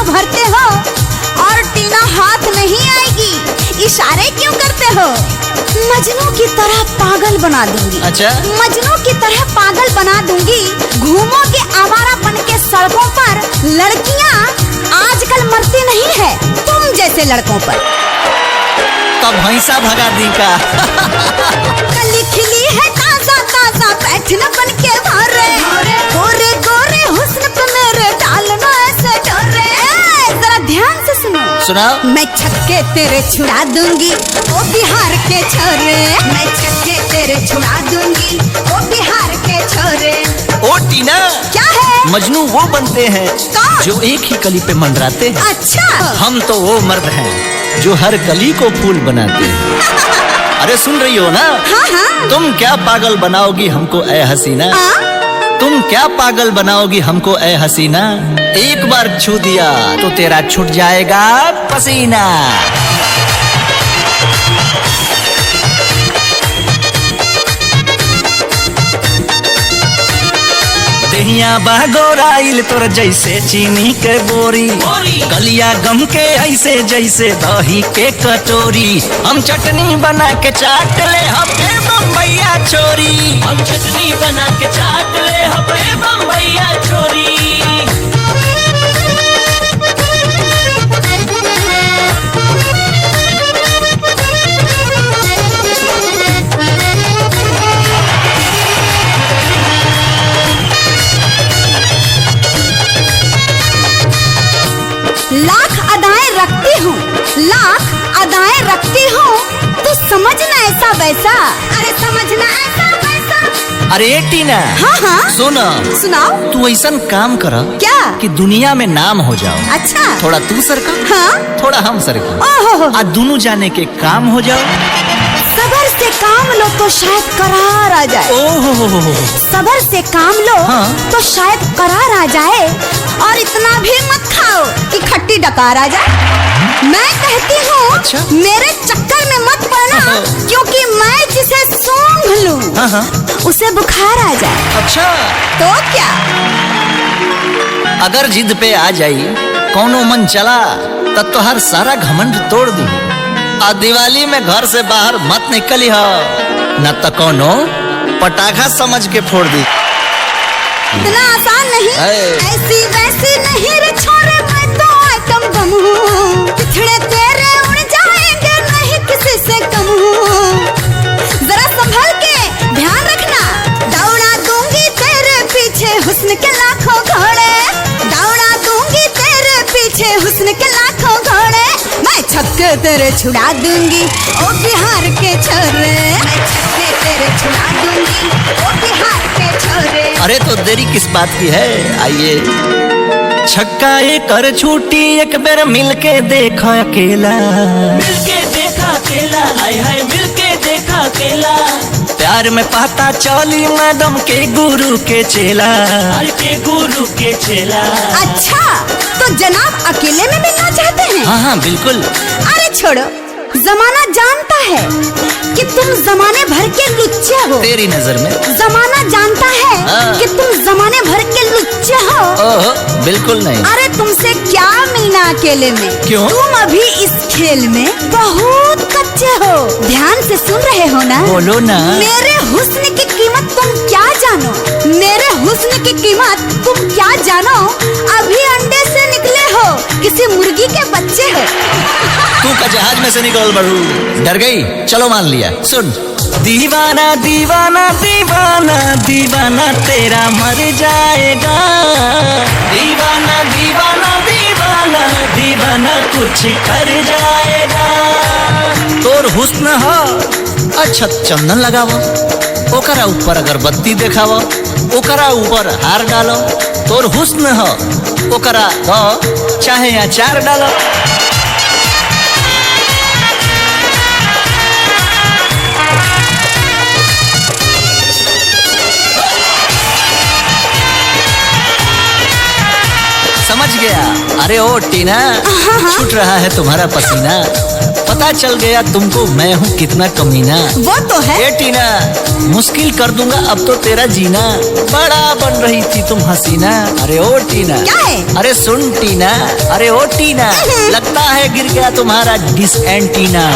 भरते हो और टीना हाथ नहीं आएगी, इशारे क्यों करते हो? मजनू की तरह पागल बना दूंगी। अच्छा, मजनू की तरह पागल बना दूंगी। घूमोगे आवारा बन के सड़कों पर। लड़कियां आजकल मरती नहीं है तुम जैसे लड़कों पर। तब भैंसा भगा दी का। कली खिली है ताजा ताजा बैठना बन के मारे, गोरे गोरे हुस्न पे मेरे डालना ऐसे डोरे। जरा ध्यान से सुनो, सुनाओ। मैं छक्के तेरे छुड़ा दूंगी ओ बिहार के छोरे। मैं छक्के तेरे छुड़ा दूंगी ओ बिहार के छोरे। ओ टीना, क्या है? मजनू वो बनते हैं कौन? जो एक ही कली पे मंडराते हैं। अच्छा, हम तो वो मर्द हैं जो हर कली को फूल बनाते हैं। अरे सुन रही हो ना? हाँ हाँ। तुम क्या पागल बनाओगी हमको ए हसीना? तुम क्या पागल बनाओगी हमको ए हसीना? एक बार छू दिया तो तेरा छूट जाएगा पसीना। दहिया बागोराइल तोर जैसे चीनी के बोरी, गलिया गम के ऐसे जैसे दही के कटोरी। हम चटनी बना के चाट ले हपे बम्बैया छोरी। हम चटनी बना के चाट ले हपे बम्बैया छोरी। लाख अदाएं रखती हूँ, लाख अदाएं रखती हूँ, तू समझना ऐसा वैसा। अरे समझना ऐसा वैसा। अरे टीना, हाँ हाँ सुन, सुनाओ। तू ऐसा काम कर क्या? कि दुनिया में नाम हो जाओ। अच्छा, थोड़ा तू सरका, हाँ, थोड़ा हम सरका, ओहो, आ दोनों जाने के काम हो जाओ। सबर से काम लो तो शायद करार आ जाए। ओहो, सबर से काम लो हाँ। तो शायद करार आ जाए। और इतना भी मत खाओ कि खट्टी डकार आ जाए। मैं कहती हूँ अच्छा? मेरे चक्कर में मत पड़ना, क्योंकि मैं जिसे सूंघ लूं हाँ हाँ, उसे बुखार आ जाए। अच्छा। तो क्या? अगर जिद पे आ जाई कौनो मन चला तब तो हर सारा घमंड तोड़ दी। आ दिवाली में घर से बाहर मत निकली हो, न तो कौनो पटाखा समझ के फोड़ दी। इतना आसान नहीं, ऐसी वैसी नहीं रे छोरे, मैं तो आइटम बम हूँ। पिछड़े तेरे उड़ जाएंगे, नहीं किसी से कम हूँ। जरा संभल के ध्यान रखना, दौड़ा दूंगी तेरे पीछे हुस्न के लाखों घोड़े। दौड़ा दूंगी तेरे पीछे हुस्न के लाखों घोड़े। मैं छक्के तेरे छुड़ा दूंगी ओ बिहार के छोरे। मैं छक्के तेरे छुड़ा दूंगी ओ बिहार के छोरे। अरे तो देरी किस बात की है, आइए। छक्का एक कर छूटी एक बेर मिलके देखा अकेला। मिलके देखा अकेला, हाय हाय मिलके देखा अकेला। प्यार में पता चली मैडम के गुरु के चेला। के गुरु के चेला। अच्छा, तो जनाब अकेले में मिलना चाहते हैं? हाँ हाँ बिल्कुल। अरे छोड़ो, जमाना जानता है कि तुम जमाने भर के लुच्चे हो। तेरी नजर में जमाना जानता है हाँ। कि तुम जमाने भर के लुच्चे हो। ओहो, बिल्कुल नहीं। अरे तुमसे क्या मिलना अकेले में? क्यों? तुम अभी इस खेल में बहुत कच्चे हो। ध्यान से सुन रहे हो ना? बोलो ना। मेरे हुस्न की कीमत तुम क्या जानो? मेरे हुस्न की कीमत तुम क्या जानो? अभी अंडे से निकले हो, किसी मुर्गी के बच्चे हो। तू का जहाज में से निकल बड़ू, डर गई? चलो मान लिया। सुन, दीवाना दीवाना दीवाना दीवाना तेरा मर जाएगा। दीवाना दीवाना दीवाना दीवाना कुछ कर जाएगा। तोर हुस्न हो अच्छा चंदन लगावो, ओकरा ऊपर अगरबत्ती देखावो, ओकरा ऊपर हार डालो। तोर हुस्न हो ओकरा दो चाहे अचार डालो। समझ समझ गया। अरे ओ टीना, छूट रहा है तुम्हारा पसीना, पता चल गया तुमको मैं हूँ कितना कमीना। वो तो है। ए टीना, मुश्किल कर दूंगा अब तो तेरा जीना, बड़ा बन रही थी तुम हसीना। अरे ओ टीना, क्या है? अरे सुन टीना, अरे ओ टीना, लगता है गिर गया तुम्हारा डिस एंटीना।